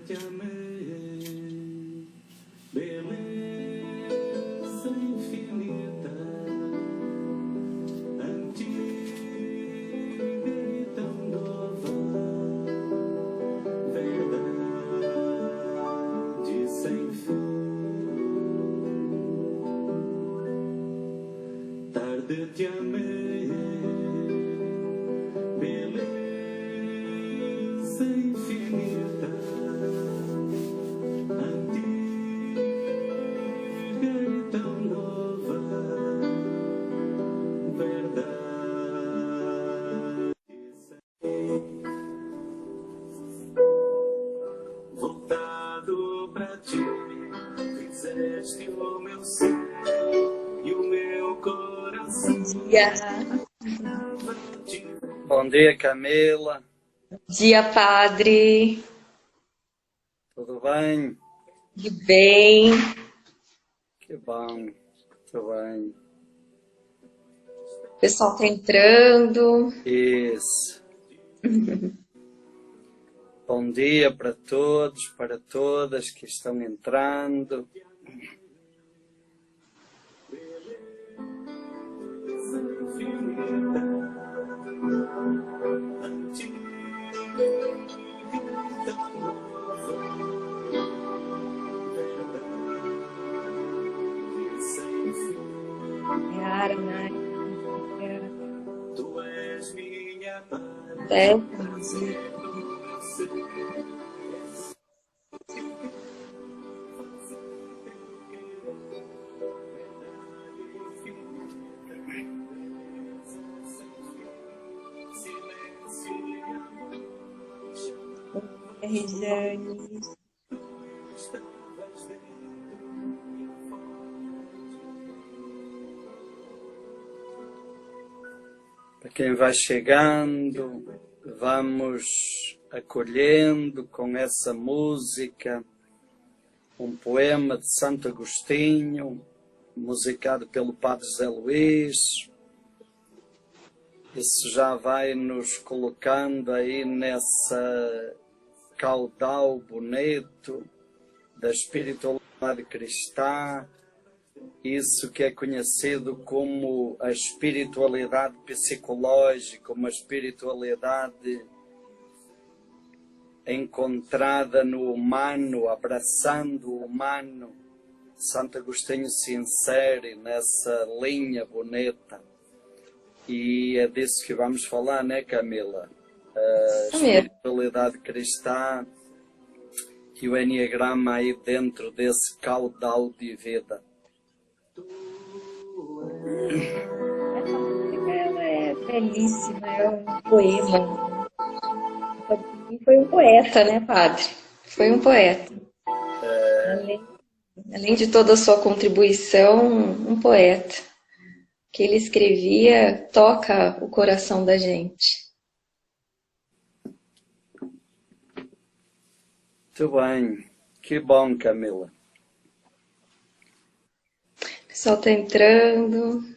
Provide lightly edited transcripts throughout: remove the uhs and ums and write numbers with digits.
te amei, beleza infinita, antiga e tão nova, verdade sem fim. Tarde te amei, beleza infinita, antiga e tão nova, verdade sem fim. Voltado pra ti, fizeste o meu ser e o meu coração. Bom dia, Camila. Bom dia, Padre. Tudo bem? Tudo bem? Que bom. Tudo bem. O pessoal tá entrando. Isso. Bom dia para todos, para todas que estão entrando. Yara, né? Tu és minha paz. Regiane. Para quem vai chegando, vamos acolhendo com essa música um poema de Santo Agostinho, musicado pelo Padre Zé Luís. Isso já vai nos colocando aí nessa caudal bonito da espiritualidade cristã, isso que é conhecido como a espiritualidade psicológica, uma espiritualidade encontrada no humano, abraçando o humano. Santo Agostinho se insere nessa linha bonita. E é disso que vamos falar, né, Camila? A espiritualidade cristã e o Enneagrama aí dentro desse caudal de vida. Essa música ela é belíssima, é um poema. Foi um poeta, né, Padre? Foi um poeta. Além de toda a sua contribuição, um poeta. O que ele escrevia toca o coração da gente. Muito bem. Que bom, Camila. O pessoal está entrando.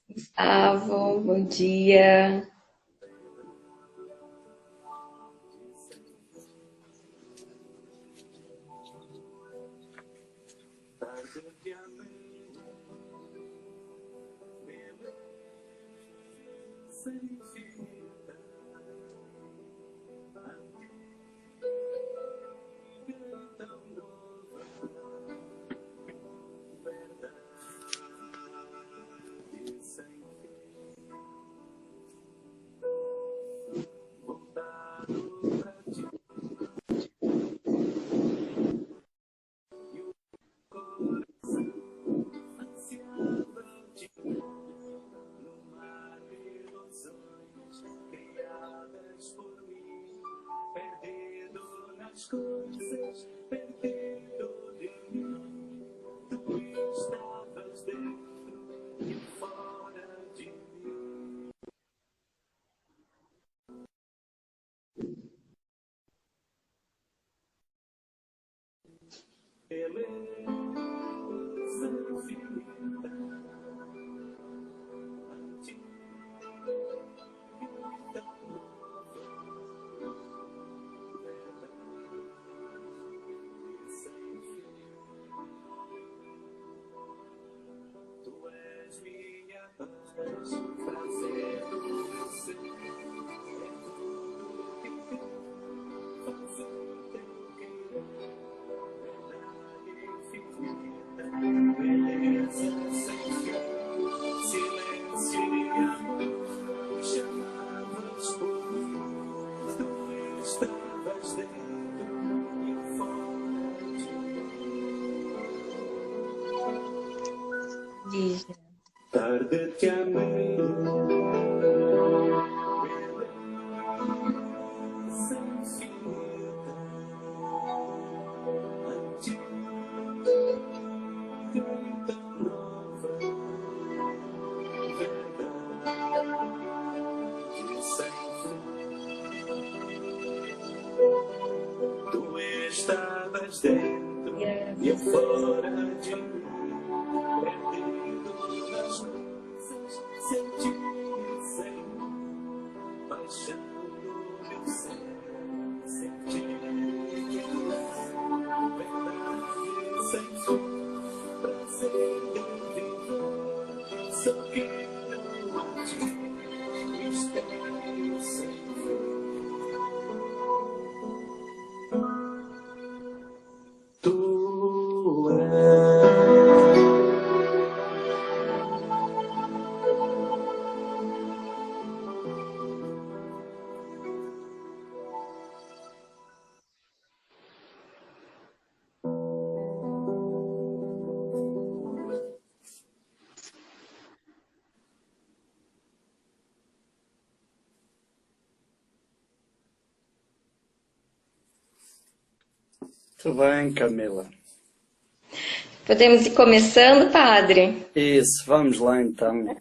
Gustavo, bom dia. dentro e fora de mim, perdido nas coisas, sentir sem paixão do meu ser, sentir verdade sem fim, prazer de viver, só quero a ti, mistério sem fim. Tu Tudo bem, Camila? Podemos ir começando, padre? Isso, vamos lá então.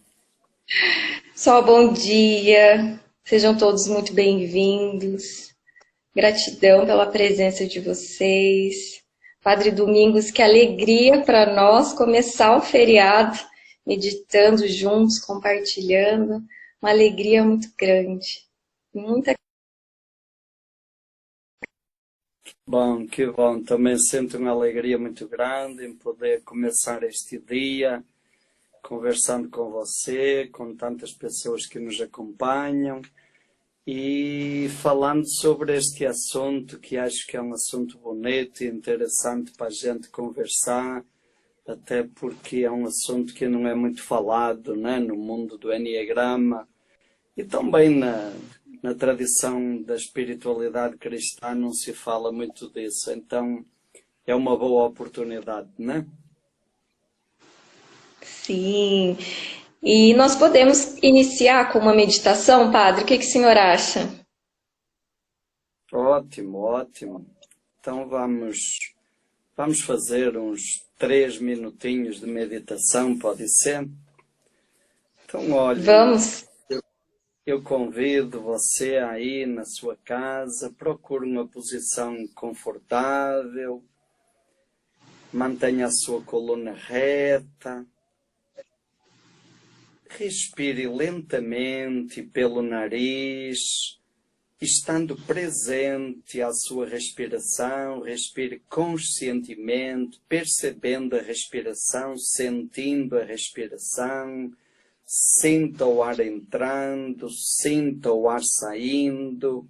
Só bom dia, sejam todos muito bem-vindos. Gratidão pela presença de vocês. Padre Domingos, que alegria para nós começar o feriado, meditando juntos, compartilhando. Uma alegria muito grande. Muita. Bom, que bom. Também sinto uma alegria muito grande em poder começar este dia conversando com você, com tantas pessoas que nos acompanham e falando sobre este assunto que acho que é um assunto bonito e interessante para a gente conversar, até porque é um assunto que não é muito falado, né, no mundo do Enneagrama e também na tradição da espiritualidade cristã não se fala muito disso, então é uma boa oportunidade, né? Sim. E nós podemos iniciar com uma meditação, padre? O que o senhor acha? Ótimo, ótimo. Então vamos fazer uns 3 minutinhos de meditação, pode ser? Então, olha, Vamos? eu convido você aí na sua casa, procure uma posição confortável, mantenha a sua coluna reta, respire lentamente pelo nariz, estando presente à sua respiração, respire conscientemente, percebendo a respiração, sentindo a respiração, sinta o ar entrando, sinta o ar saindo.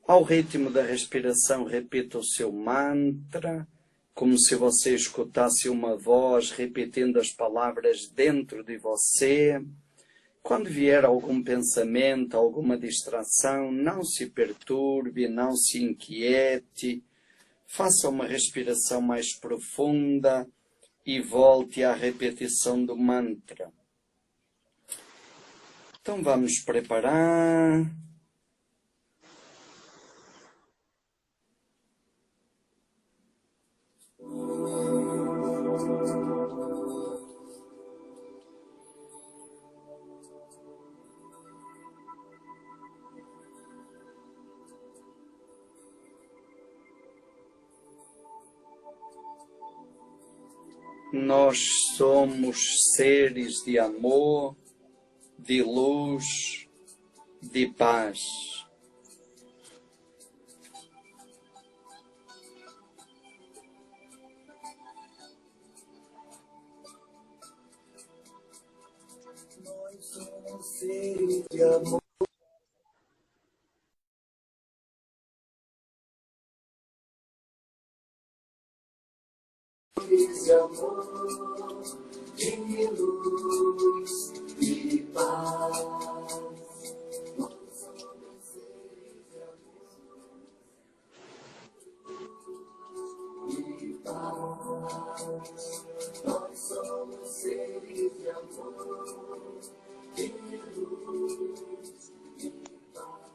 Ao ritmo da respiração, repita o seu mantra, como se você escutasse uma voz repetindo as palavras dentro de você. Quando vier algum pensamento, alguma distração, não se perturbe, não se inquiete, faça uma respiração mais profunda e volte à repetição do mantra. Então vamos preparar. Nós somos seres de amor, de luz, de paz. Nós somos seres de amor. De amor, de luz e paz. Nós somos seres de amor e paz. Nós somos seres de amor, de luz e paz.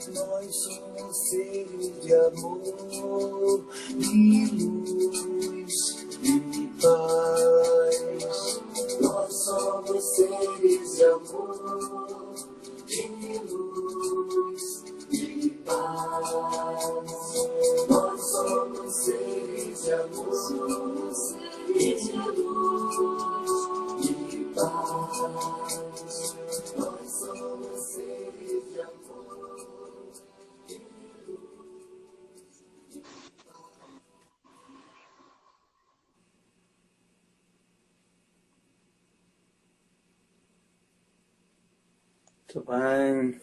Nós somos seres de amor e luz e paz. Nós somos seres de amor e luz e paz. Nós somos seres de amor e de luz e paz. Nós somos seres de amor. Muito bem.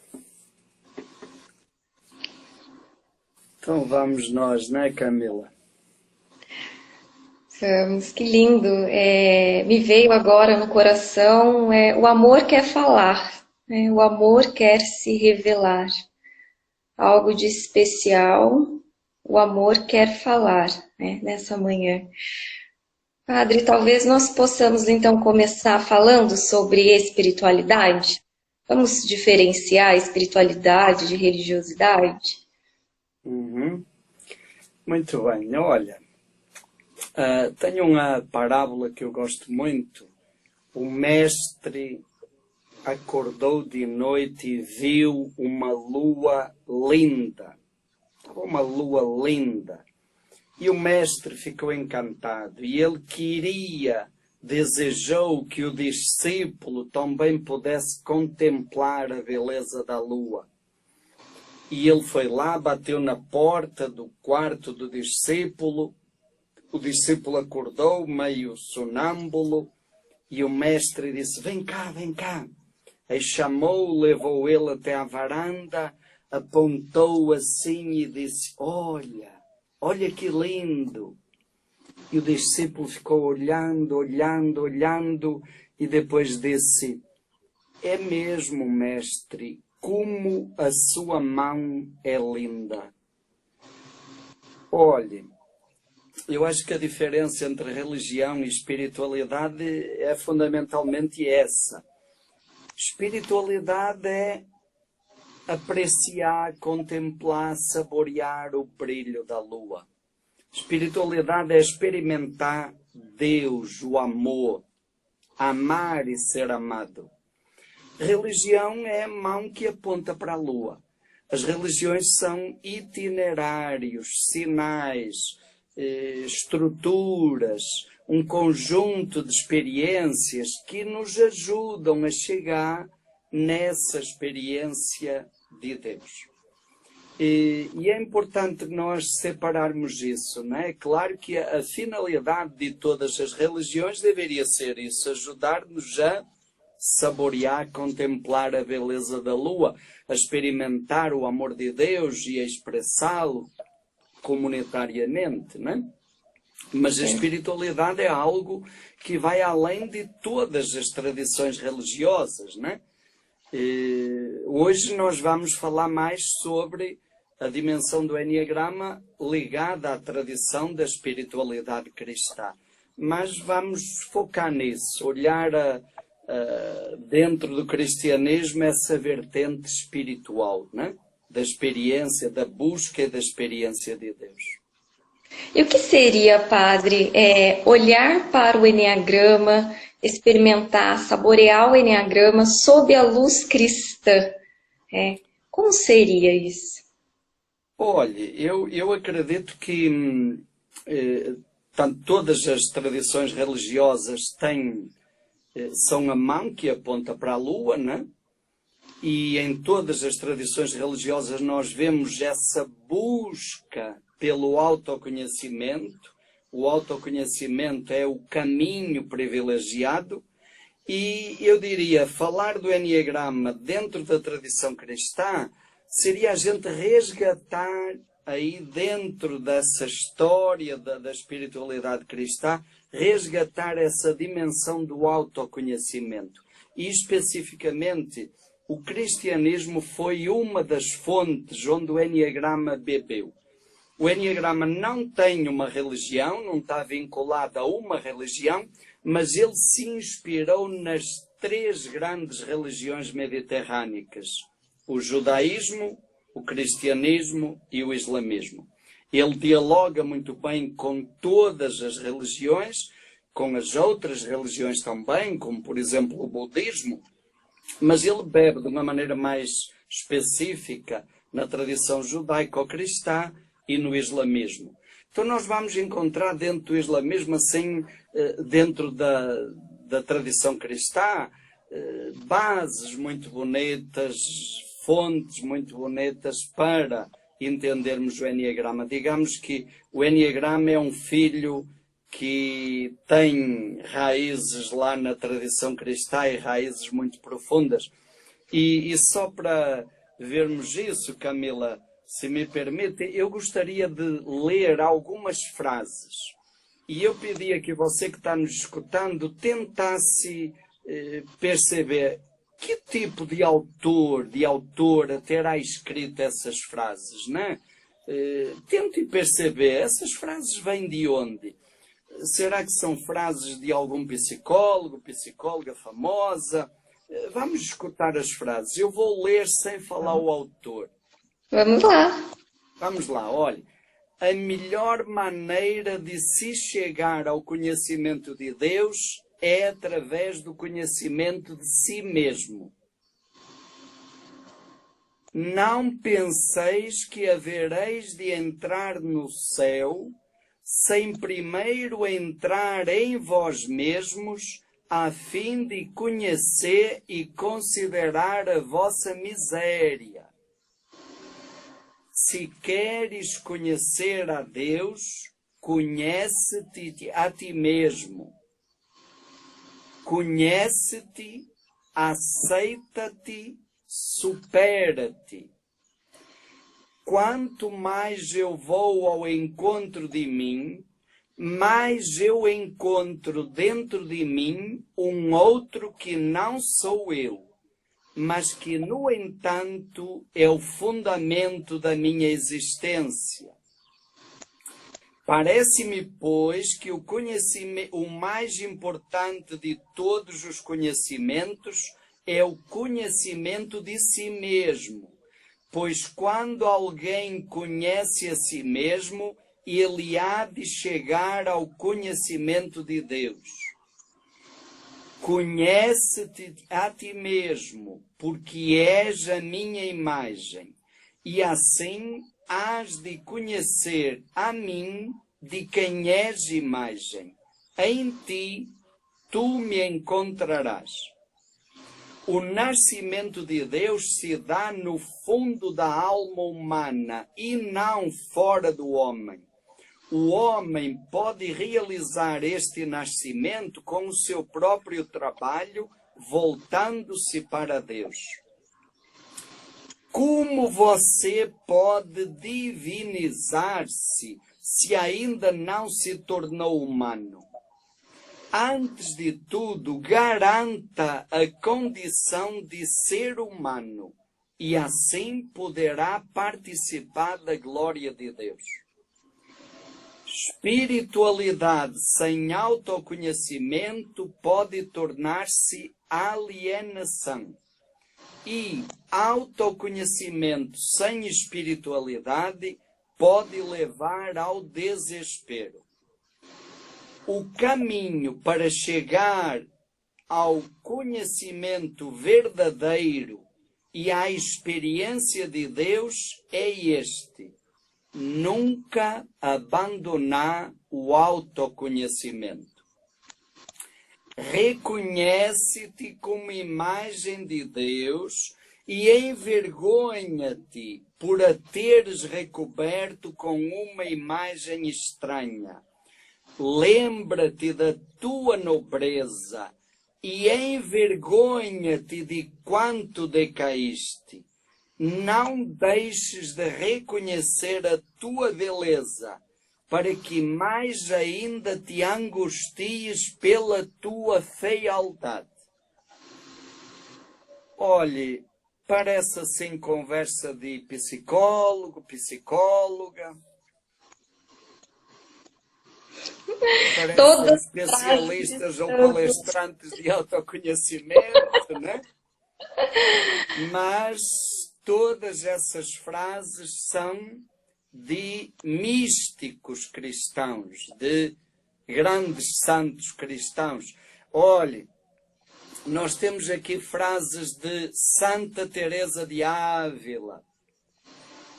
Então vamos nós, não é, Camila? Vamos, que lindo. Me veio agora no coração, o amor quer falar, né? O amor quer se revelar. Algo de especial, o amor quer falar, né? Nessa manhã. Padre, talvez nós possamos então começar falando sobre espiritualidade. Vamos diferenciar espiritualidade de religiosidade? Uhum. Muito bem, olha, tenho uma parábola que eu gosto muito. O mestre acordou de noite e viu uma lua linda. Estava uma lua linda. E o mestre ficou encantado. E ele desejou que o discípulo também pudesse contemplar a beleza da lua. E ele foi lá, bateu na porta do quarto do discípulo. O discípulo acordou, meio sonâmbulo, e o mestre disse: vem cá, vem cá. Aí chamou, levou ele até à varanda, apontou assim e disse: olha, olha que lindo. E o discípulo ficou olhando, olhando, olhando, e depois disse: é mesmo, mestre, como a sua mão é linda. Olhe, eu acho que a diferença entre religião e espiritualidade é fundamentalmente essa. Espiritualidade é apreciar, contemplar, saborear o brilho da lua. Espiritualidade é experimentar Deus, o amor, amar e ser amado. Religião é a mão que aponta para a lua. As religiões são itinerários, sinais, estruturas, um conjunto de experiências que nos ajudam a chegar nessa experiência de Deus. E é importante nós separarmos isso, não é? Claro que a finalidade de todas as religiões deveria ser isso, ajudar-nos a saborear, contemplar a beleza da lua, a experimentar o amor de Deus e a expressá-lo comunitariamente, não é? Mas a espiritualidade é algo que vai além de todas as tradições religiosas, não é? Hoje nós vamos falar mais sobre a dimensão do Enneagrama ligada à tradição da espiritualidade cristã. Mas vamos focar nisso, olhar dentro do cristianismo essa vertente espiritual, né? Da experiência, da busca e da experiência de Deus. E o que seria, padre, olhar para o Enneagrama, experimentar, saborear o Enneagrama sob a luz cristã? Como seria isso? Olhe, eu acredito que todas as tradições religiosas são a mão que aponta para a lua, né? E em todas as tradições religiosas nós vemos essa busca pelo autoconhecimento. O autoconhecimento é o caminho privilegiado. E eu diria, falar do Enneagrama dentro da tradição cristã seria a gente resgatar aí dentro dessa história da espiritualidade cristã, resgatar essa dimensão do autoconhecimento. E especificamente, o cristianismo foi uma das fontes onde o Enneagrama bebeu. O Enneagrama não tem uma religião, não está vinculado a uma religião, mas ele se inspirou nas 3 grandes religiões mediterrânicas: o judaísmo, o cristianismo e o islamismo. Ele dialoga muito bem com todas as religiões, com as outras religiões também, como por exemplo o budismo, mas ele bebe de uma maneira mais específica na tradição judaico-cristã e no islamismo. Então nós vamos encontrar dentro do islamismo, assim, dentro da tradição cristã, bases muito bonitas, fontes muito bonitas para entendermos o Enneagrama. Digamos que o Enneagrama é um filho que tem raízes lá na tradição cristã e raízes muito profundas. E só para vermos isso, Camila, se me permite, eu gostaria de ler algumas frases. E eu pedia que você que está nos escutando tentasse perceber que tipo de autor, de autora terá escrito essas frases, não é? Tente perceber, essas frases vêm de onde? Será que são frases de algum psicólogo, psicóloga famosa? Vamos escutar as frases. Eu vou ler sem falar o autor. Vamos lá. Vamos lá, olha. A melhor maneira de se chegar ao conhecimento de Deus é através do conhecimento de si mesmo. Não penseis que havereis de entrar no céu sem primeiro entrar em vós mesmos, a fim de conhecer e considerar a vossa miséria. Se queres conhecer a Deus, conhece-te a ti mesmo. Conhece-te, aceita-te, supera-te. Quanto mais eu vou ao encontro de mim, mais eu encontro dentro de mim um outro que não sou eu, mas que, no entanto, é o fundamento da minha existência. Parece-me, pois, que o mais importante de todos os conhecimentos é o conhecimento de si mesmo, pois quando alguém conhece a si mesmo, ele há de chegar ao conhecimento de Deus. Conhece-te a ti mesmo, porque és a minha imagem, e assim hás de conhecer a mim, de quem és imagem. Em ti tu me encontrarás. O nascimento de Deus se dá no fundo da alma humana e não fora do homem. O homem pode realizar este nascimento com o seu próprio trabalho, voltando-se para Deus. Como você pode divinizar-se se ainda não se tornou humano? Antes de tudo, garanta a condição de ser humano e assim poderá participar da glória de Deus. Espiritualidade sem autoconhecimento pode tornar-se alienação. E autoconhecimento sem espiritualidade pode levar ao desespero. O caminho para chegar ao conhecimento verdadeiro e à experiência de Deus é este: nunca abandonar o autoconhecimento. Reconhece-te como imagem de Deus e envergonha-te por a teres recoberto com uma imagem estranha. Lembra-te da tua nobreza e envergonha-te de quanto decaíste. Não deixes de reconhecer a tua beleza, para que mais ainda te angusties pela tua fealdade. Olhe, parece assim conversa de psicólogo, psicóloga. Parecem especialistas ou palestrantes de autoconhecimento, né? Mas todas essas frases são de místicos cristãos, de grandes santos cristãos. Olhe, nós temos aqui frases de Santa Teresa de Ávila.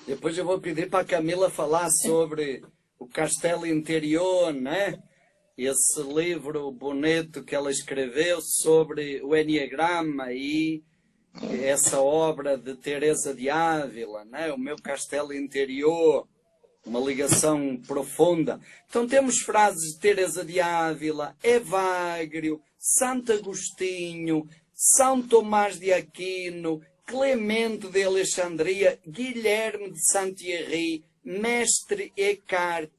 Depois eu vou pedir para a Camila falar sobre o Castelo Interior, né? Esse livro bonito que ela escreveu sobre o Enneagrama e essa obra de Teresa de Ávila, né? O meu Castelo Interior, uma ligação profunda. Então temos frases de Teresa de Ávila, Evagrio, Santo Agostinho, São Tomás de Aquino, Clemente de Alexandria, Guilherme de Saint-Thierry, Mestre Eckhart,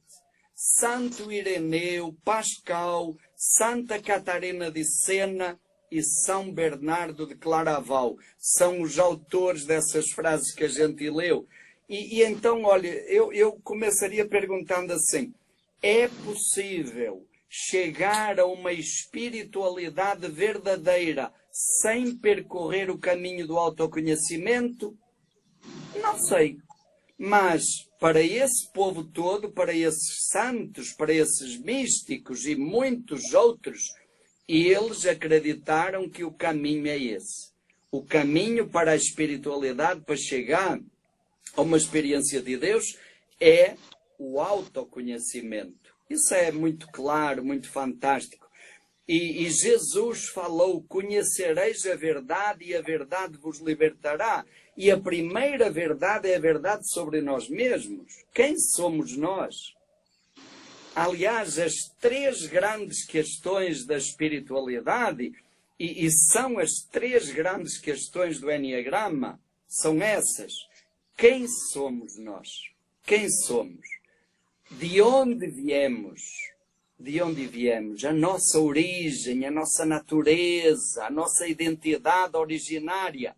Santo Ireneu, Pascal, Santa Catarina de Sena e São Bernardo de Claraval. São os autores dessas frases que a gente leu. E então, olha, eu começaria perguntando assim: é possível chegar a uma espiritualidade verdadeira sem percorrer o caminho do autoconhecimento? Não sei. Mas para esse povo todo, para esses santos, para esses místicos e muitos outros, eles acreditaram que o caminho é esse. O caminho para a espiritualidade, para chegar a uma experiência de Deus, é o autoconhecimento. Isso é muito claro, muito fantástico. E Jesus falou: conhecereis a verdade e a verdade vos libertará. E a primeira verdade é a verdade sobre nós mesmos. Quem somos nós? Aliás, as três grandes questões da espiritualidade, e são as três grandes questões do Enneagrama, são essas. Quem somos nós? Quem somos? De onde viemos? De onde viemos? A nossa origem, a nossa natureza, a nossa identidade originária.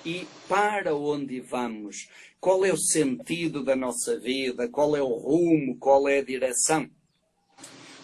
E para onde vamos? Qual é o sentido da nossa vida? Qual é o rumo? Qual é a direção?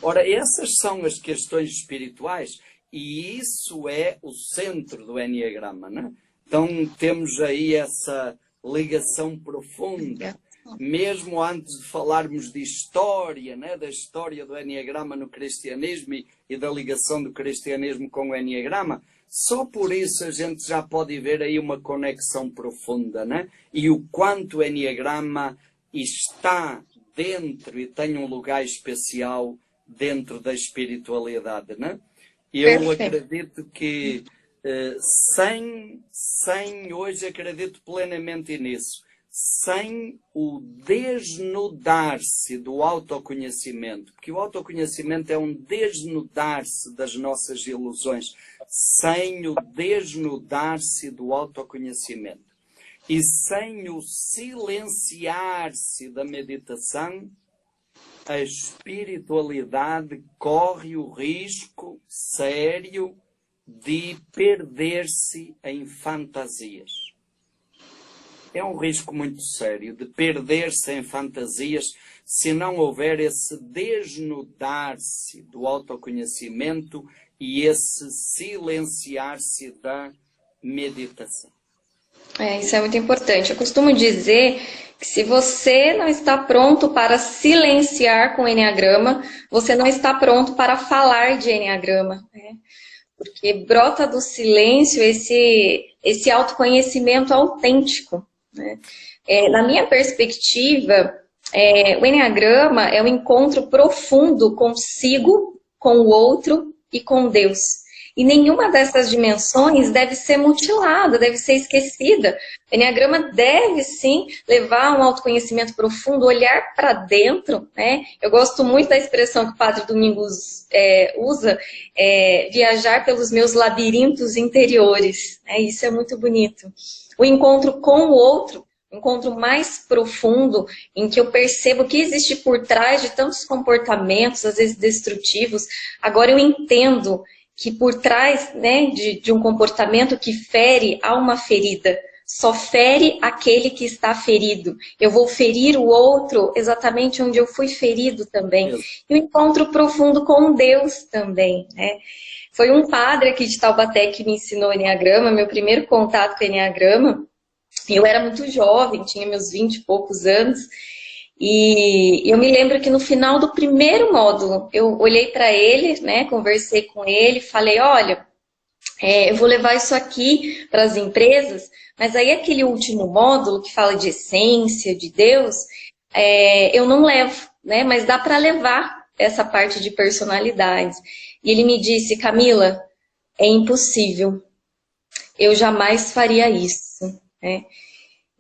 Ora, essas são as questões espirituais e isso é o centro do Enneagrama, não é? Então temos aí essa ligação profunda. Mesmo antes de falarmos de história, né, da história do Enneagrama no cristianismo e da ligação do cristianismo com o Enneagrama, só por isso a gente já pode ver aí uma conexão profunda, né? E o quanto o Enneagrama está dentro e tem um lugar especial dentro da espiritualidade, né? Eu acredito que hoje acredito plenamente nisso. Sem o desnudar-se do autoconhecimento, porque o autoconhecimento é um desnudar-se das nossas ilusões, sem o desnudar-se do autoconhecimento e sem o silenciar-se da meditação, a espiritualidade corre o risco sério de perder-se em fantasias. É um risco muito sério de perder-se em fantasias se não houver esse desnudar-se do autoconhecimento e esse silenciar-se da meditação. Isso é muito importante. Eu costumo dizer que se você não está pronto para silenciar com o Enneagrama, você não está pronto para falar de Enneagrama, né? Porque brota do silêncio esse autoconhecimento autêntico, né? Na minha perspectiva, o Enneagrama é um encontro profundo consigo, com o outro e com Deus. E nenhuma dessas dimensões deve ser mutilada, deve ser esquecida. O Enneagrama deve, sim, levar a um autoconhecimento profundo, olhar para dentro, né? Eu gosto muito da expressão que o Padre Domingos usa, viajar pelos meus labirintos interiores. Isso é muito bonito. O encontro com o outro, um encontro mais profundo, em que eu percebo o que existe por trás de tantos comportamentos, às vezes destrutivos. Agora eu entendo que por trás, né, de um comportamento que fere, há uma ferida. Só fere aquele que está ferido. Eu vou ferir o outro exatamente onde eu fui ferido também. E o encontro profundo com Deus também, né? Foi um padre aqui de Taubaté que me ensinou o Enneagrama, meu primeiro contato com o Enneagrama. Eu era muito jovem, tinha meus 20 e poucos anos. E eu me lembro que no final do primeiro módulo, eu olhei para ele, né, conversei com ele, falei, olha, eu vou levar isso aqui para as empresas, mas aí aquele último módulo que fala de essência, de Deus, eu não levo, né, mas dá para levar essa parte de personalidades. E ele me disse, Camila, é impossível, eu jamais faria isso, né?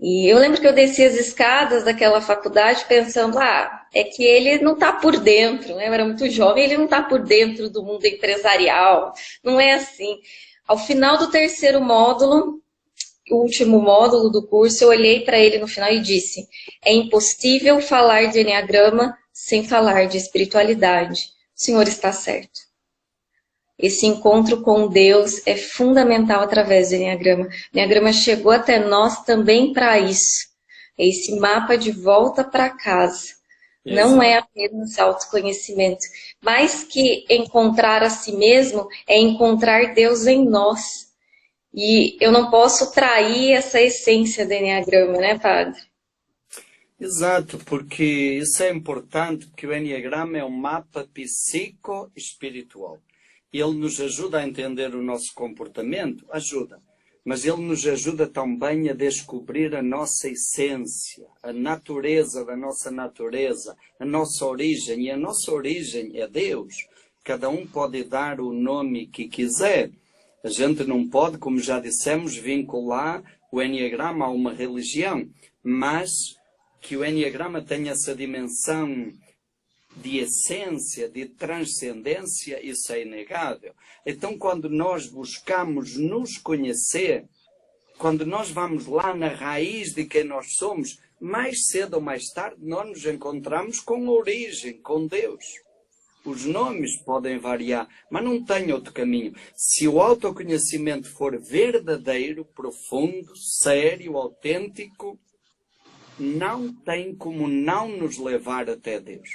E eu lembro que eu desci as escadas daquela faculdade pensando, é que ele não está por dentro, né? Eu era muito jovem, ele não está por dentro do mundo empresarial, não é assim. Ao final do terceiro módulo, o último módulo do curso, eu olhei para ele no final e disse, é impossível falar de Enneagrama sem falar de espiritualidade. O senhor está certo. Esse encontro com Deus é fundamental através do Enneagrama. O Enneagrama chegou até nós também para isso. É esse mapa de volta para casa. Não é Exato. apenas autoconhecimento, mas que encontrar a si mesmo é encontrar Deus em nós. E eu não posso trair essa essência do Enneagrama, né, padre? Exato, porque isso é importante, porque o Enneagrama é um mapa psico-espiritual. Ele nos ajuda a entender o nosso comportamento, ajuda, mas ele nos ajuda também a descobrir a nossa essência, a natureza da nossa natureza, a nossa origem, e a nossa origem é Deus. Cada um pode dar o nome que quiser. A gente não pode, como já dissemos, vincular o Enneagrama a uma religião, mas que o Enneagrama tem essa dimensão de essência, de transcendência, isso é inegável. Então, quando nós buscamos nos conhecer, quando nós vamos lá na raiz de quem nós somos, mais cedo ou mais tarde nós nos encontramos com a origem, com Deus. Os nomes podem variar, mas não tem outro caminho. Se o autoconhecimento for verdadeiro, profundo, sério, autêntico, não tem como não nos levar até Deus.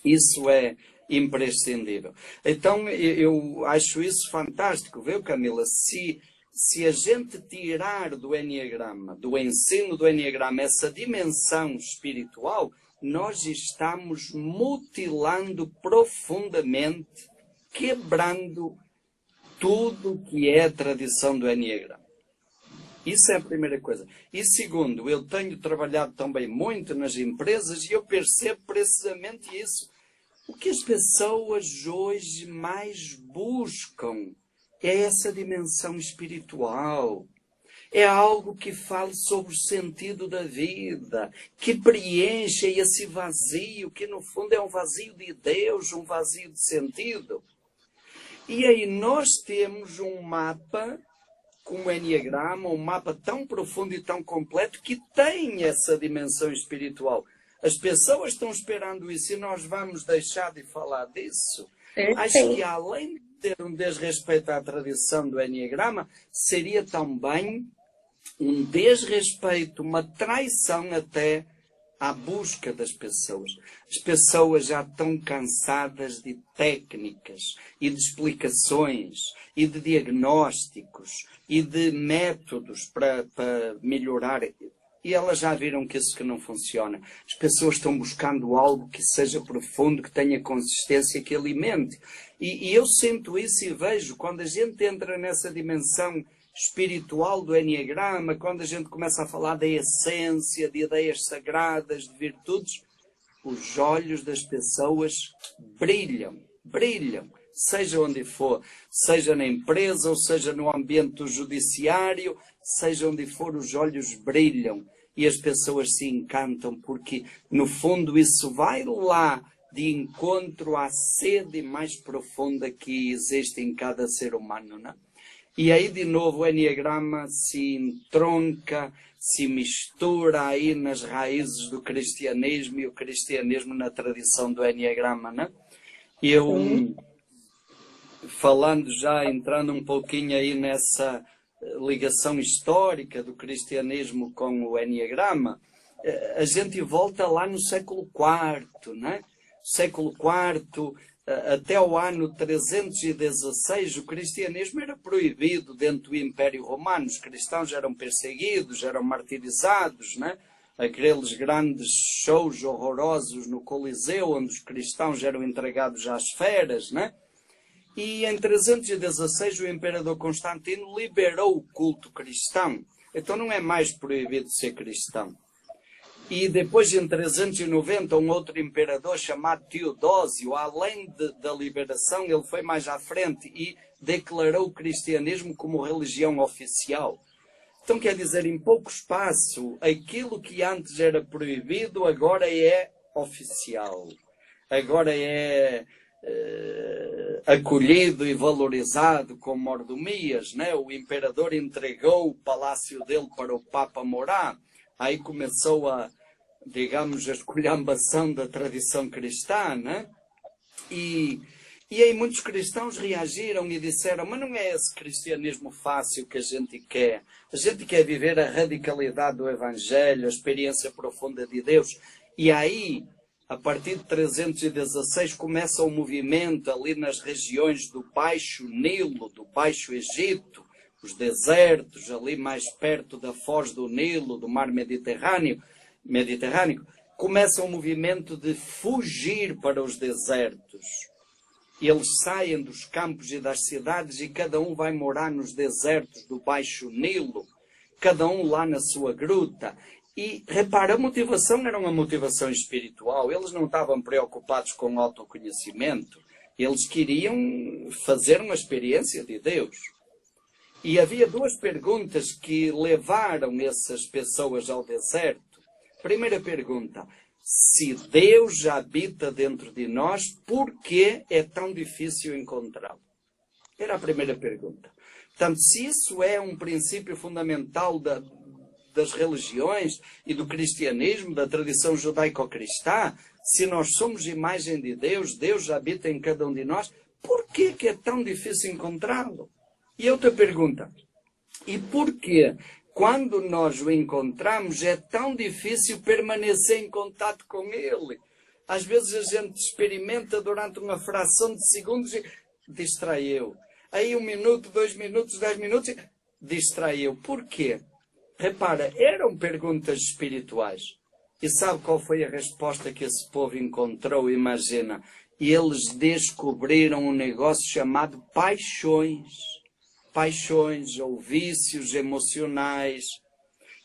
Isso é imprescindível. Então, eu acho isso fantástico, viu, Camila? Se a gente tirar do Enneagrama, do ensino do Enneagrama, essa dimensão espiritual, nós estamos mutilando profundamente, quebrando tudo que é a tradição do Enneagrama. Isso é a primeira coisa. E segundo, eu tenho trabalhado também muito nas empresas e eu percebo precisamente isso. O que as pessoas hoje mais buscam é essa dimensão espiritual. É algo que fale sobre o sentido da vida, que preencha esse vazio, que no fundo é um vazio de Deus, um vazio de sentido. E aí nós temos um mapa com o Enneagrama, um mapa tão profundo e tão completo que tem essa dimensão espiritual. As pessoas estão esperando isso e nós vamos deixar de falar disso. Acho que além de ter um desrespeito à tradição do Enneagrama, seria também um desrespeito, uma traição até à busca das pessoas. As pessoas já estão cansadas de técnicas e de explicações e de diagnósticos e de métodos para melhorar. E elas já viram que isso que não funciona. As pessoas estão buscando algo que seja profundo, que tenha consistência, que alimente. E eu sinto isso e vejo, quando a gente entra nessa dimensão espiritual do Enneagrama, quando a gente começa a falar da essência, de ideias sagradas, de virtudes, os olhos das pessoas brilham, brilham, seja onde for, seja na empresa, ou seja no ambiente do judiciário, seja onde for, os olhos brilham e as pessoas se encantam, porque no fundo isso vai lá de encontro à sede mais profunda que existe em cada ser humano, não é? E aí, de novo, o Enneagrama se entronca, se mistura aí nas raízes do cristianismo e o cristianismo na tradição do Enneagrama, né? Eu, falando já, entrando um pouquinho aí nessa ligação histórica do cristianismo com o Enneagrama, a gente volta lá no século IV, né? Século IV... Até o ano 316, o cristianismo era proibido dentro do Império Romano. Os cristãos eram perseguidos, eram martirizados, né? Aqueles grandes shows horrorosos no Coliseu, onde os cristãos eram entregados às feras, né? E em 316, o imperador Constantino liberou o culto cristão. Então não é mais proibido ser cristão. E depois, em 390, um outro imperador chamado Teodósio, além da liberação, ele foi mais à frente e declarou o cristianismo como religião oficial. Então, quer dizer, em pouco espaço, aquilo que antes era proibido, agora é oficial. Agora é acolhido e valorizado com mordomias, né? O imperador entregou o palácio dele para o Papa morar. Aí começou digamos, a esculhambação da tradição cristã, né? E aí muitos cristãos reagiram e disseram, mas não é esse cristianismo fácil que a gente quer. A gente quer viver a radicalidade do Evangelho, a experiência profunda de Deus. E aí a partir de 316 começa o movimento ali nas regiões do Baixo Nilo, do Baixo Egito, os desertos ali mais perto da foz do Nilo, do mar Mediterrâneo, começa o movimento de fugir para os desertos. Eles saem dos campos e das cidades e cada um vai morar nos desertos do Baixo Nilo, cada um lá na sua gruta. E repara, a motivação era uma motivação espiritual. Eles não estavam preocupados com autoconhecimento. Eles queriam fazer uma experiência de Deus. E havia duas perguntas que levaram essas pessoas ao deserto. Primeira pergunta: se Deus habita dentro de nós, por que é tão difícil encontrá-lo? Era a primeira pergunta. Portanto, se isso é um princípio fundamental das religiões e do cristianismo, da tradição judaico-cristã, se nós somos imagem de Deus, Deus habita em cada um de nós, por que é tão difícil encontrá-lo? E outra pergunta: e por que, quando nós o encontramos, é tão difícil permanecer em contato com ele? Às vezes a gente experimenta durante uma fração de segundos e distraiu. Aí 1 minuto, 2 minutos, 10 minutos, distraiu. Por quê? Repara, eram perguntas espirituais. E sabe qual foi a resposta que esse povo encontrou? Imagina. Eles descobriram um negócio chamado paixões. Paixões ou vícios emocionais,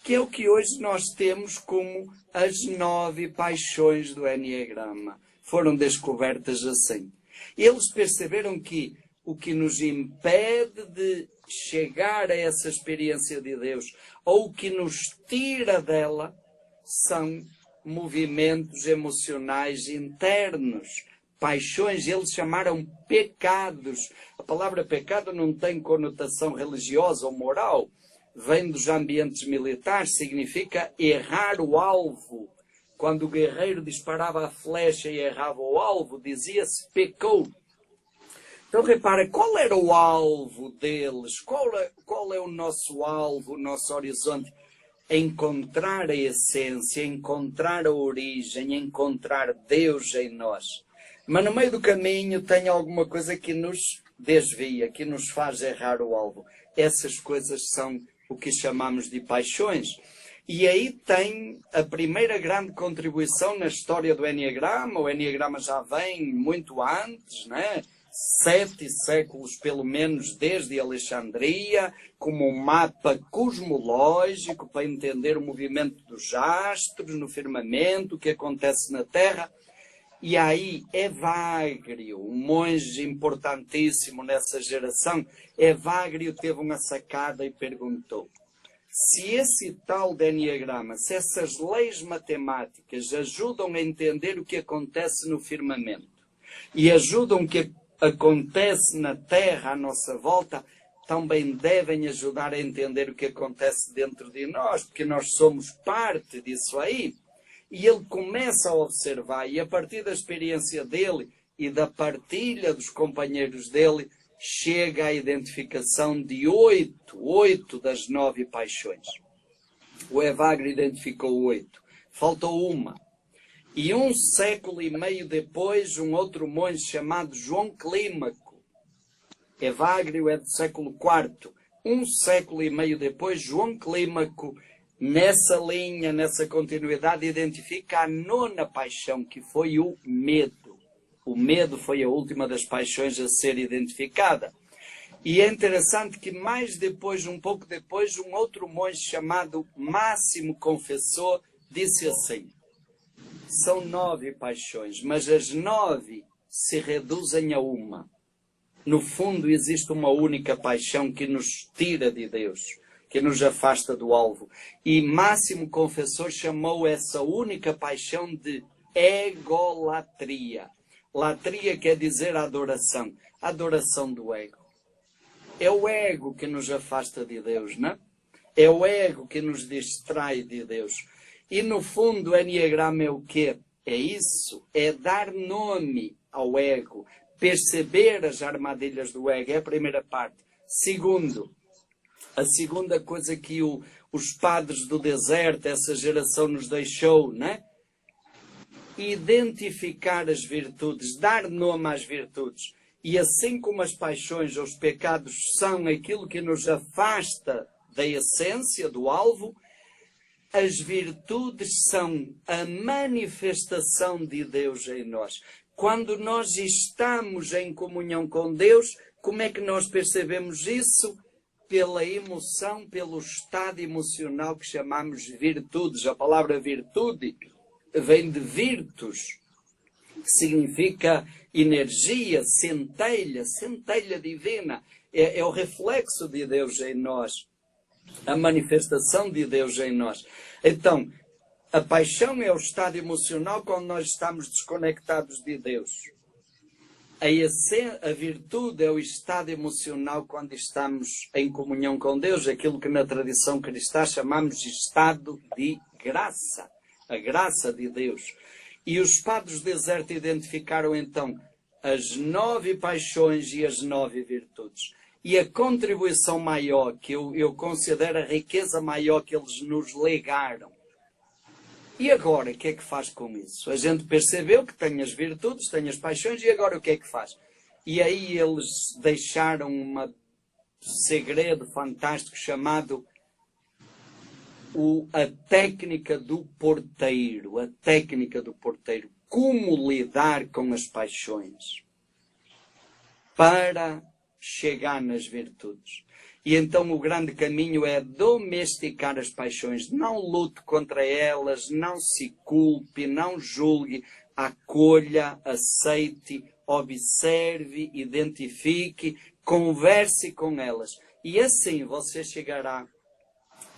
que é o que hoje nós temos como as 9 paixões do Enneagrama. Foram descobertas assim. Eles perceberam que o que nos impede de chegar a essa experiência de Deus, ou o que nos tira dela, são movimentos emocionais internos. Paixões, eles chamaram pecados. A palavra pecado não tem conotação religiosa ou moral. Vem dos ambientes militares, significa errar o alvo. Quando o guerreiro disparava a flecha e errava o alvo, dizia-se pecou. Então repara, qual era o alvo deles? Qual é o nosso alvo, o nosso horizonte? Encontrar a essência, encontrar a origem, encontrar Deus em nós. Mas no meio do caminho tem alguma coisa que nos desvia, que nos faz errar o alvo. Essas coisas são o que chamamos de paixões. E aí tem a primeira grande contribuição na história do Enneagrama. O Enneagrama já vem muito antes, né? 7 séculos pelo menos desde Alexandria, como um mapa cosmológico para entender o movimento dos astros no firmamento, o que acontece na Terra. E aí Evagrio, um monge importantíssimo nessa geração, Evagrio teve uma sacada e perguntou: se esse tal de Enneagrama, se essas leis matemáticas ajudam a entender o que acontece no firmamento e ajudam o que acontece na Terra à nossa volta, também devem ajudar a entender o que acontece dentro de nós, porque nós somos parte disso aí. E ele começa a observar, e a partir da experiência dele e da partilha dos companheiros dele, chega à identificação de 8 das 9 paixões. O Evagrio identificou 8, faltou uma. E 1 século e meio depois, um outro monge chamado João Clímaco, Evagrio é do século IV, 1 século e meio depois, João Clímaco, nessa linha, nessa continuidade, identifica a 9ª paixão, que foi o medo. O medo foi a última das paixões a ser identificada. E é interessante que mais depois, um pouco depois, um outro monge chamado Máximo Confessor disse assim: são 9 paixões, mas as 9 se reduzem a uma. No fundo, existe uma única paixão que nos tira de Deus, que nos afasta do alvo. E Máximo Confessor chamou essa única paixão de egolatria. Latria quer dizer adoração. Adoração do ego. É o ego que nos afasta de Deus, não é? É o ego que nos distrai de Deus. E no fundo o Enneagrama é o quê? É isso. É dar nome ao ego. Perceber as armadilhas do ego. É a primeira parte. Segundo, a segunda coisa que os padres do deserto, essa geração nos deixou, né? identificar as virtudes, dar nome às virtudes. E assim como as paixões ou os pecados são aquilo que nos afasta da essência, do alvo, as virtudes são a manifestação de Deus em nós. Quando nós estamos em comunhão com Deus, como é que nós percebemos isso? Pela emoção, pelo estado emocional que chamamos virtudes. A palavra virtude vem de virtus, que significa energia, centelha, centelha divina. É o reflexo de Deus em nós, a manifestação de Deus em nós. Então, a paixão é o estado emocional quando nós estamos desconectados de Deus. A virtude é o estado emocional quando estamos em comunhão com Deus, aquilo que na tradição cristã chamamos de estado de graça, a graça de Deus. E os padres do deserto identificaram então as 9 paixões e as 9 virtudes. E a contribuição maior, que eu considero a riqueza maior que eles nos legaram. E agora, o que é que faz com isso? A gente percebeu que tem as virtudes, tem as paixões, e agora o que é que faz? E aí eles deixaram um segredo fantástico chamado a técnica do porteiro. A técnica do porteiro. Como lidar com as paixões para chegar nas virtudes. E então o grande caminho é domesticar as paixões. Não lute contra elas, não se culpe, não julgue, acolha, aceite, observe, identifique, converse com elas. E assim você chegará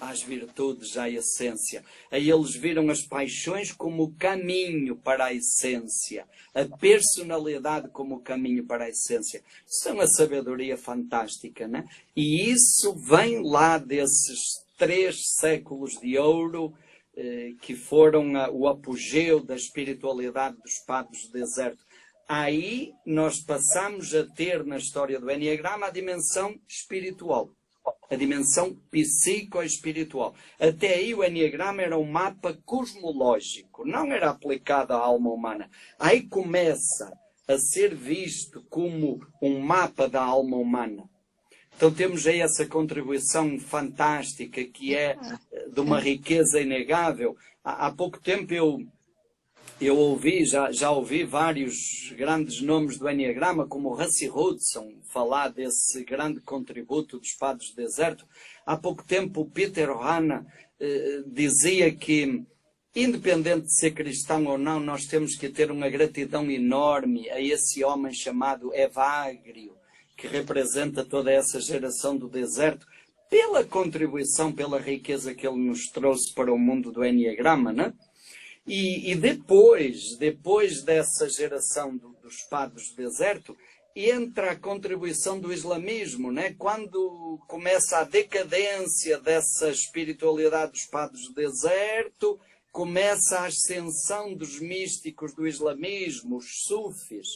às virtudes, à essência. Aí eles viram as paixões como o caminho para a essência, a personalidade como o caminho para a essência. Isso é uma sabedoria fantástica, né? E isso vem lá desses 3 séculos de ouro, que foram o apogeu da espiritualidade dos padres do deserto. Aí nós passamos a ter na história do Enneagrama a dimensão espiritual. A dimensão psico-espiritual. Até aí o Enneagrama era um mapa cosmológico, não era aplicado à alma humana. Aí começa a ser visto como um mapa da alma humana. Então temos aí essa contribuição fantástica que é de uma riqueza inegável. Há pouco tempo eu ouvi, já ouvi vários grandes nomes do Enneagrama, como Rassi Hudson, falar desse grande contributo dos padres do deserto. Há pouco tempo o Peter Ohana dizia que, independente de ser cristão ou não, nós temos que ter uma gratidão enorme a esse homem chamado Evagrio, que representa toda essa geração do deserto, pela contribuição, pela riqueza que ele nos trouxe para o mundo do Enneagrama, né? E depois dessa geração dos padres do deserto, entra a contribuição do islamismo, né? Quando começa a decadência dessa espiritualidade dos padres do deserto, começa a ascensão dos místicos do islamismo, os sufis,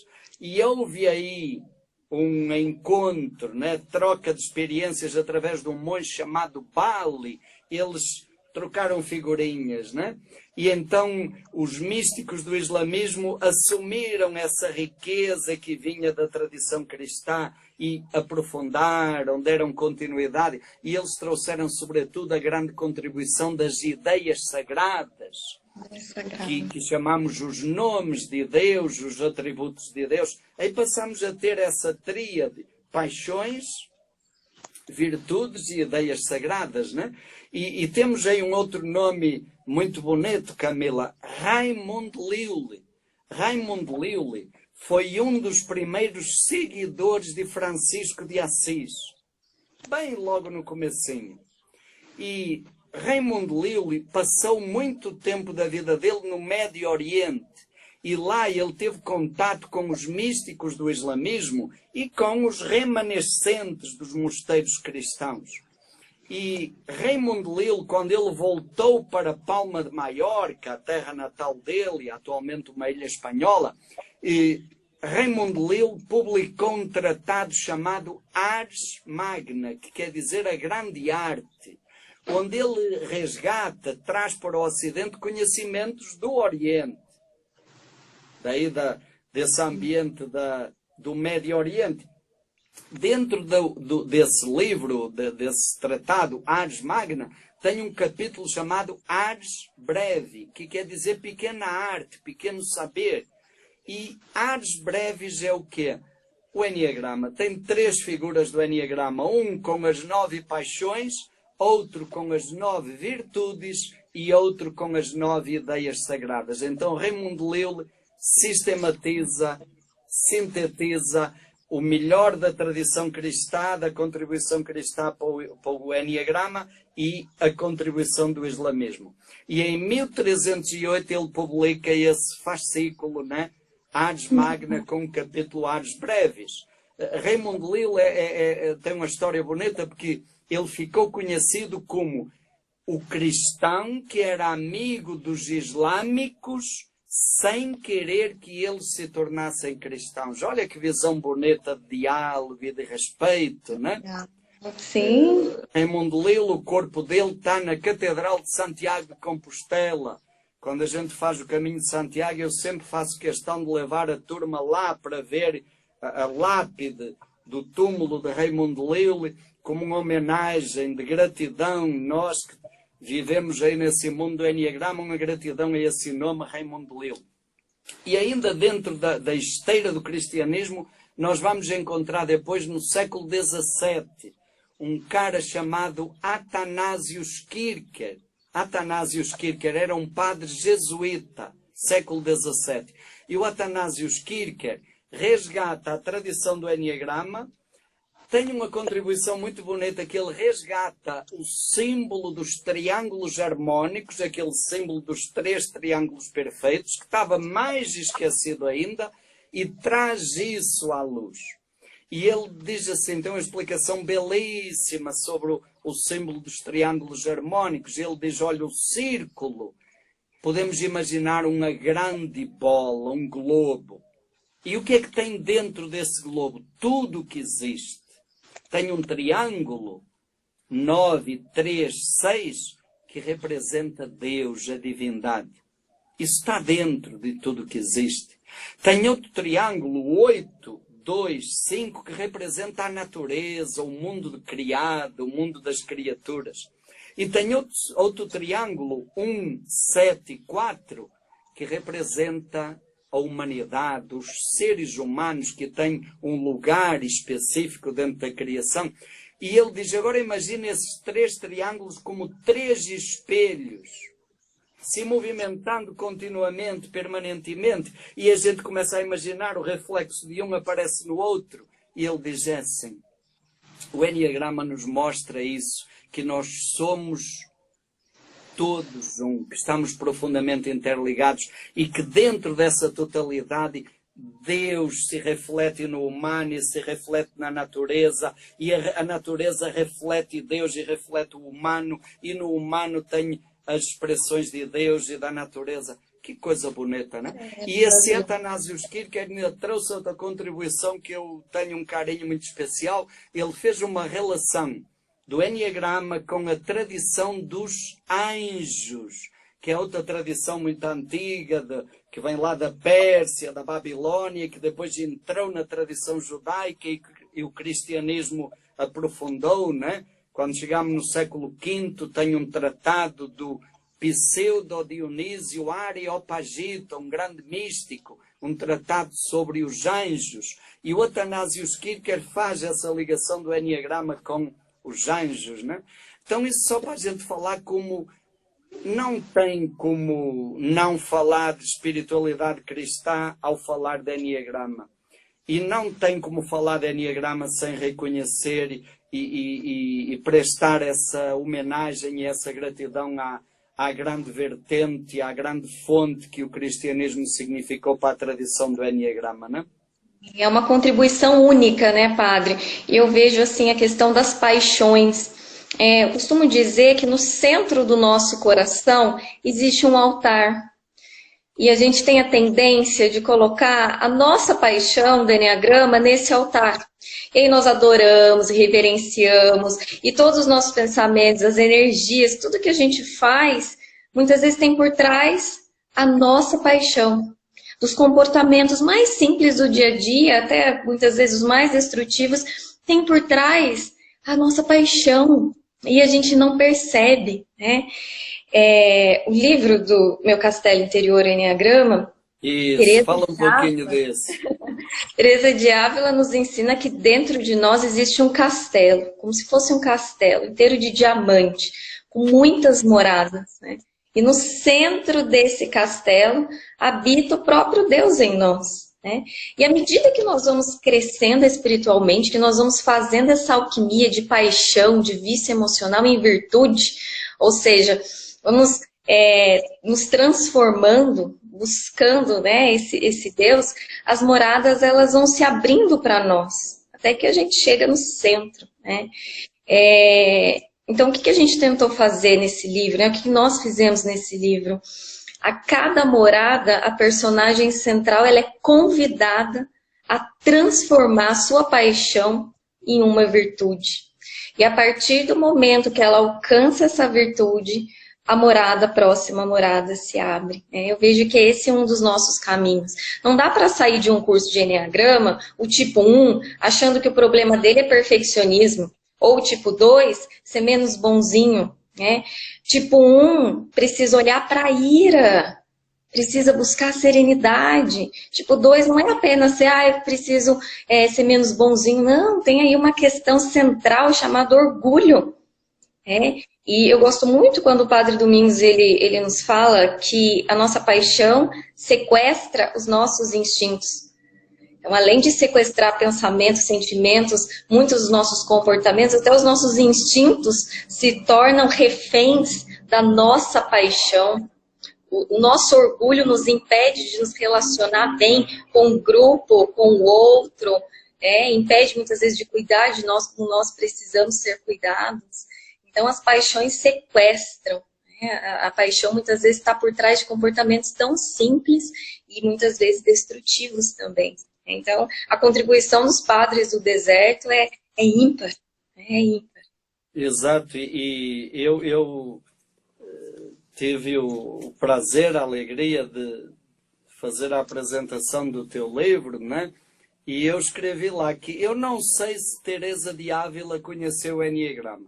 e houve aí um encontro, né? Troca de experiências através de um monge chamado Bali. Eles trocaram figurinhas, né? E então os místicos do islamismo assumiram essa riqueza que vinha da tradição cristã e aprofundaram, deram continuidade, e eles trouxeram sobretudo a grande contribuição das ideias sagradas, que chamamos os nomes de Deus, os atributos de Deus. Aí passamos a ter essa tríade: paixões, virtudes e ideias sagradas, né? E temos aí um outro nome muito bonito, Camila, Raymond Lully. Raymond Lully foi um dos primeiros seguidores de Francisco de Assis, bem logo no comecinho. E Raymond Lully passou muito tempo da vida dele no Médio Oriente, e lá ele teve contato com os místicos do islamismo e com os remanescentes dos mosteiros cristãos. E Raymond Lully, quando ele voltou para Palma de Maiorca, a terra natal dele, atualmente uma ilha espanhola, Raymond Lully publicou um tratado chamado Ars Magna, que quer dizer a grande arte, onde ele resgata, traz para o Ocidente conhecimentos do Oriente. daí desse ambiente do Médio Oriente. Dentro desse livro, desse tratado, Ars Magna, tem um capítulo chamado Ars Brevi, que quer dizer pequena arte, pequeno saber. E Ars Brevis é o quê? O Enneagrama. Tem 3 figuras do Enneagrama, um com as 9 paixões, outro com as 9 virtudes e outro com as 9 ideias sagradas. Então Raymond Lille sistematiza, sintetiza o melhor da tradição cristã, da contribuição cristã para o Enneagrama e a contribuição do islamismo. E em 1308 ele publica esse fascículo, né? Ars Magna, com o capítulo Ars Brevis. Raymond Lille tem uma história bonita, porque ele ficou conhecido como o cristão que era amigo dos islâmicos sem querer que eles se tornassem cristãos. Olha que visão bonita de diálogo e de respeito, né? Sim. Raymond Lille, o corpo dele está na Catedral de Santiago de Compostela. Quando a gente faz o caminho de Santiago, eu sempre faço questão de levar a turma lá para ver a lápide do túmulo de Raymond Lille, como uma homenagem de gratidão. Nós que vivemos aí nesse mundo do Enneagrama, uma gratidão a esse nome, Raymond Lille. E ainda dentro da esteira do cristianismo, nós vamos encontrar depois, no século XVII, um cara chamado Athanasius Kircher. Athanasius Kircher era um padre jesuíta, século XVII. E o Athanasius Kircher resgata a tradição do Enneagrama. Tem uma contribuição muito bonita, que ele resgata o símbolo dos triângulos harmónicos, aquele símbolo dos 3 triângulos perfeitos, que estava mais esquecido ainda, e traz isso à luz. E ele diz assim, tem uma explicação belíssima sobre o símbolo dos triângulos harmónicos. Ele diz, olha, o círculo, podemos imaginar uma grande bola, um globo. E o que é que tem dentro desse globo? Tudo o que existe. Tem um triângulo, 9, 3, 6, que representa Deus, a divindade. Isso está dentro de tudo o que existe. Tem outro triângulo, 8, 2, 5, que representa a natureza, o mundo criado, o mundo das criaturas. E tem outro triângulo, 1, 7 e 4, que representa a humanidade, os seres humanos que têm um lugar específico dentro da criação. E ele diz, agora imagine esses 3 triângulos como 3 espelhos, se movimentando continuamente, permanentemente, e a gente começa a imaginar o reflexo de um aparece no outro. E ele diz assim, o Enneagrama nos mostra isso, que nós somos todos um, que estamos profundamente interligados e que dentro dessa totalidade Deus se reflete no humano e se reflete na natureza, e a natureza reflete Deus e reflete o humano, e no humano tem as expressões de Deus e da natureza. Que coisa bonita, não é? E esse Athanasius Kircher ainda trouxe outra contribuição que eu tenho um carinho muito especial. Ele fez uma relação do Enneagrama com a tradição dos anjos, que é outra tradição muito antiga, que vem lá da Pérsia, da Babilônia, que depois entrou na tradição judaica e o cristianismo aprofundou, né? Quando chegamos no século V, tem um tratado do Pseudo-Dionísio Areopagita, um grande místico, um tratado sobre os anjos. E o Athanasius Kircher faz essa ligação do Enneagrama com os anjos, né? Então isso só para a gente falar como não tem como não falar de espiritualidade cristã ao falar de Enneagrama. E não tem como falar de Enneagrama sem reconhecer e prestar essa homenagem e essa gratidão à grande vertente, à grande fonte que o cristianismo significou para a tradição do Enneagrama, né? É uma contribuição única, né, padre? E eu vejo assim a questão das paixões. Eu costumo dizer que no centro do nosso coração existe um altar. E a gente tem a tendência de colocar a nossa paixão do Enneagrama nesse altar. E aí nós adoramos, reverenciamos, e todos os nossos pensamentos, as energias, tudo que a gente faz, muitas vezes tem por trás a nossa paixão. dos comportamentos mais simples do dia a dia, até muitas vezes os mais destrutivos, tem por trás a nossa paixão, e a gente não percebe, né? O livro do Meu Castelo Interior Eneagrama, Isso, fala um pouquinho desse. Teresa de Ávila nos ensina que dentro de nós existe um castelo, como se fosse um castelo inteiro de diamante, com muitas moradas, né? E no centro desse castelo habita o próprio Deus em nós, né? E à medida que nós vamos crescendo espiritualmente, que nós vamos fazendo essa alquimia de paixão, de vício emocional em virtude, ou seja, vamos nos transformando, buscando, né, esse Deus, as moradas elas vão se abrindo para nós, até que a gente chega no centro, né? Então, o que a gente tentou fazer nesse livro, né? O que nós fizemos nesse livro? A cada morada, a personagem central ela é convidada a transformar a sua paixão em uma virtude. E a partir do momento que ela alcança essa virtude, a próxima morada se abre. Eu vejo que esse é um dos nossos caminhos. Não dá para sair de um curso de Eneagrama, o tipo 1, achando que o problema dele é perfeccionismo, ou o tipo 2, ser menos bonzinho, né? Tipo 1, precisa olhar para a ira, precisa buscar serenidade. Tipo 2 não é apenas ser, eu preciso ser menos bonzinho. Não, tem aí uma questão central chamada orgulho. E eu gosto muito quando o Padre Domingos ele nos fala que a nossa paixão sequestra os nossos instintos. Então, além de sequestrar pensamentos, sentimentos, muitos dos nossos comportamentos, até os nossos instintos se tornam reféns da nossa paixão. O nosso orgulho nos impede de nos relacionar bem com o grupo, com o outro, impede muitas vezes de cuidar de nós como nós precisamos ser cuidados. Então, as paixões sequestram. A paixão muitas vezes está por trás de comportamentos tão simples e muitas vezes destrutivos também. Então, a contribuição dos padres do deserto é ímpar. É ímpar. Exato. E eu tive o prazer, a alegria de fazer a apresentação do teu livro, né? E eu escrevi lá que eu não sei se Teresa de Ávila conheceu o Eneagrama.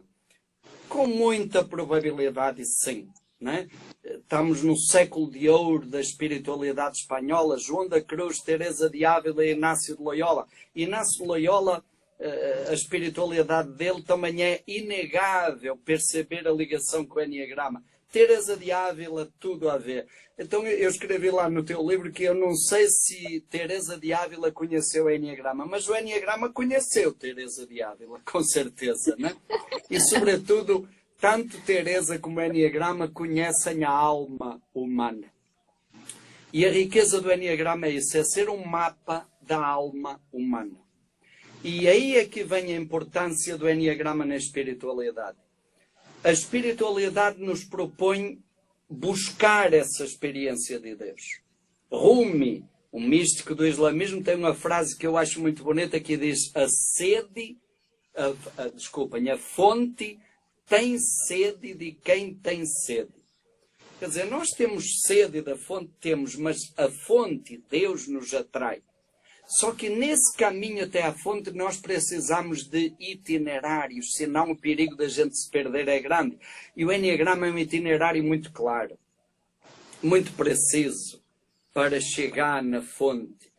Com muita probabilidade, sim. Né? Estamos no século de ouro da espiritualidade espanhola. João da Cruz, Teresa de Ávila e Inácio de Loyola. Inácio de Loyola, a espiritualidade dele também é inegável, perceber a ligação com o Eneagrama. Teresa de Ávila, tudo a ver. Então eu escrevi lá no teu livro que eu não sei se Teresa de Ávila conheceu o Eneagrama, mas o Eneagrama conheceu Teresa de Ávila, com certeza, né? E sobretudo, tanto Teresa como o Eneagrama conhecem a alma humana. E a riqueza do Eneagrama é isso, é ser um mapa da alma humana. E aí é que vem a importância do Eneagrama na espiritualidade. A espiritualidade nos propõe buscar essa experiência de Deus. Rumi, o místico do islamismo, tem uma frase que eu acho muito bonita que diz: a fonte tem sede de quem tem sede. Quer dizer, nós temos sede da fonte, temos, mas a fonte, Deus nos atrai. Só que nesse caminho até à fonte nós precisamos de itinerários, senão o perigo da gente se perder é grande. E o Eneagrama é um itinerário muito claro, muito preciso, para chegar na fonte.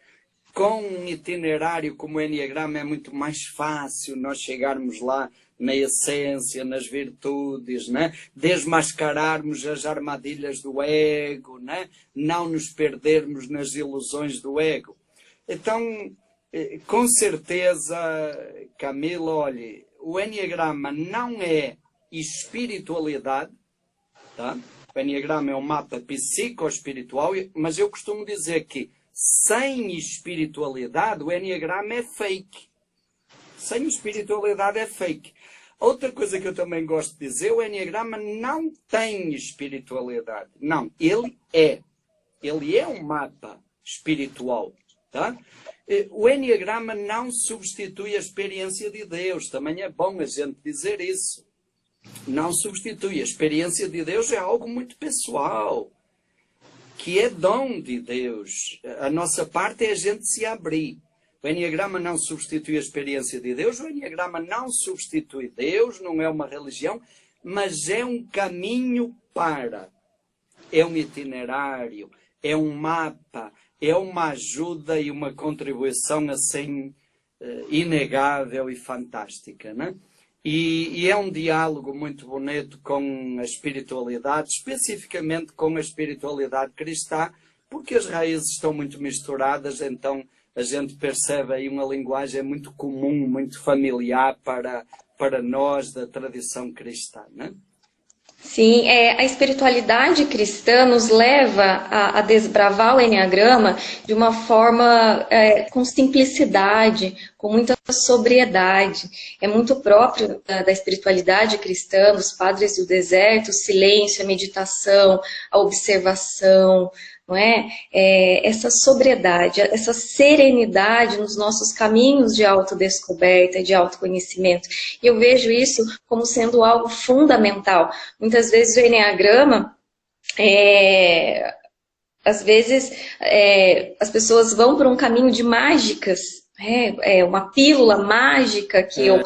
Com um itinerário como o Eneagrama é muito mais fácil nós chegarmos lá na essência, nas virtudes, né? Desmascararmos as armadilhas do ego, né? Não nos perdermos nas ilusões do ego. Então, com certeza, Camila, olhe, o Eneagrama não é espiritualidade, tá? O Eneagrama é um mapa psicoespiritual, mas eu costumo dizer que sem espiritualidade o Eneagrama é fake. Sem espiritualidade é fake. Outra coisa que eu também gosto de dizer, o Eneagrama não tem espiritualidade. Não, ele é. Ele é um mapa espiritual. Tá? O Eneagrama não substitui a experiência de Deus. Também é bom a gente dizer isso. Não substitui. A experiência de Deus é algo muito pessoal, que é dom de Deus. A nossa parte é a gente se abrir. O Enneagrama não substitui a experiência de Deus, o Enneagrama não substitui Deus, não é uma religião, mas é um caminho para, é um itinerário, é um mapa, é uma ajuda e uma contribuição assim inegável e fantástica, né? E é um diálogo muito bonito com a espiritualidade, especificamente com a espiritualidade cristã, porque as raízes estão muito misturadas, então a gente percebe aí uma linguagem muito comum, muito familiar para nós da tradição cristã, né? Sim, a espiritualidade cristã nos leva a desbravar o Enneagrama de uma forma com simplicidade, com muita sobriedade. É muito próprio da espiritualidade cristã, dos padres do deserto, o silêncio, a meditação, a observação, não é? Essa sobriedade, essa serenidade nos nossos caminhos de autodescoberta, de autoconhecimento. E eu vejo isso como sendo algo fundamental. Muitas vezes o Enneagrama, às vezes as pessoas vão por um caminho de mágicas, uma pílula mágica que eu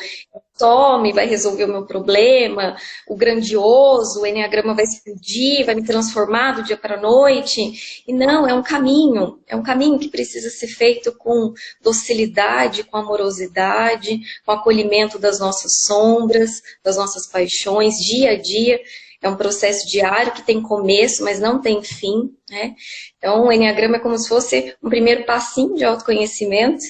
tome, vai resolver o meu problema, o grandioso, o Enneagrama vai explodir, vai me transformar do dia para a noite. E não, é um caminho que precisa ser feito com docilidade, com amorosidade, com acolhimento das nossas sombras, das nossas paixões, dia a dia. É um processo diário que tem começo, mas não tem fim, né? Então, o Enneagrama é como se fosse um primeiro passinho de autoconhecimento,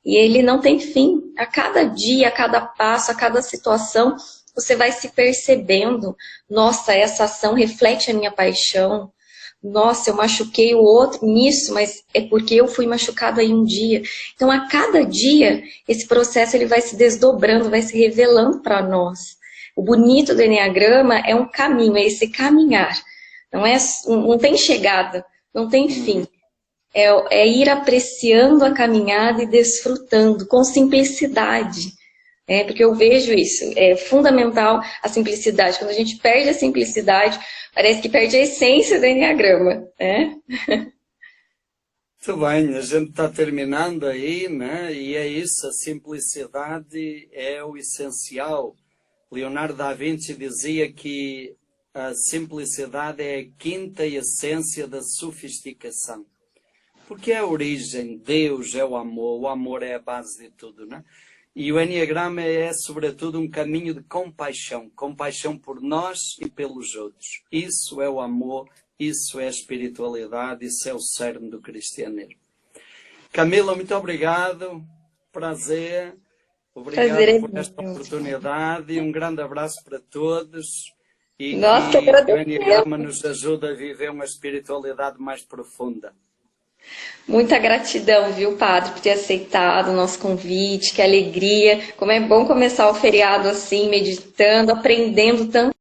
e ele não tem fim. A cada dia, a cada passo, a cada situação, você vai se percebendo. Nossa, essa ação reflete a minha paixão. Nossa, eu machuquei o outro nisso, mas é porque eu fui machucado aí um dia. Então, a cada dia, esse processo ele vai se desdobrando, vai se revelando para nós. O bonito do Enneagrama é um caminho, é esse caminhar. Não tem chegada, não tem fim. É ir apreciando a caminhada e desfrutando com simplicidade. Porque eu vejo isso, é fundamental a simplicidade. Quando a gente perde a simplicidade, parece que perde a essência do Enneagrama, né? Muito bem, a gente está terminando aí, né? E é isso, a simplicidade é o essencial. Leonardo da Vinci dizia que a simplicidade é a quinta essência da sofisticação. Porque é a origem, Deus é o amor é a base de tudo, né? E o Enneagrama é, sobretudo, um caminho de compaixão. Compaixão por nós e pelos outros. Isso é o amor, isso é a espiritualidade, isso é o cerne do cristianismo. Camila, muito obrigado. Prazer. Obrigado por esta oportunidade e um grande abraço para todos. E Nossa, que o Enneagrama nos ajuda a viver uma espiritualidade mais profunda. Muita gratidão, viu, Padre, por ter aceitado o nosso convite, que alegria. Como é bom começar o feriado assim, meditando, aprendendo tanto.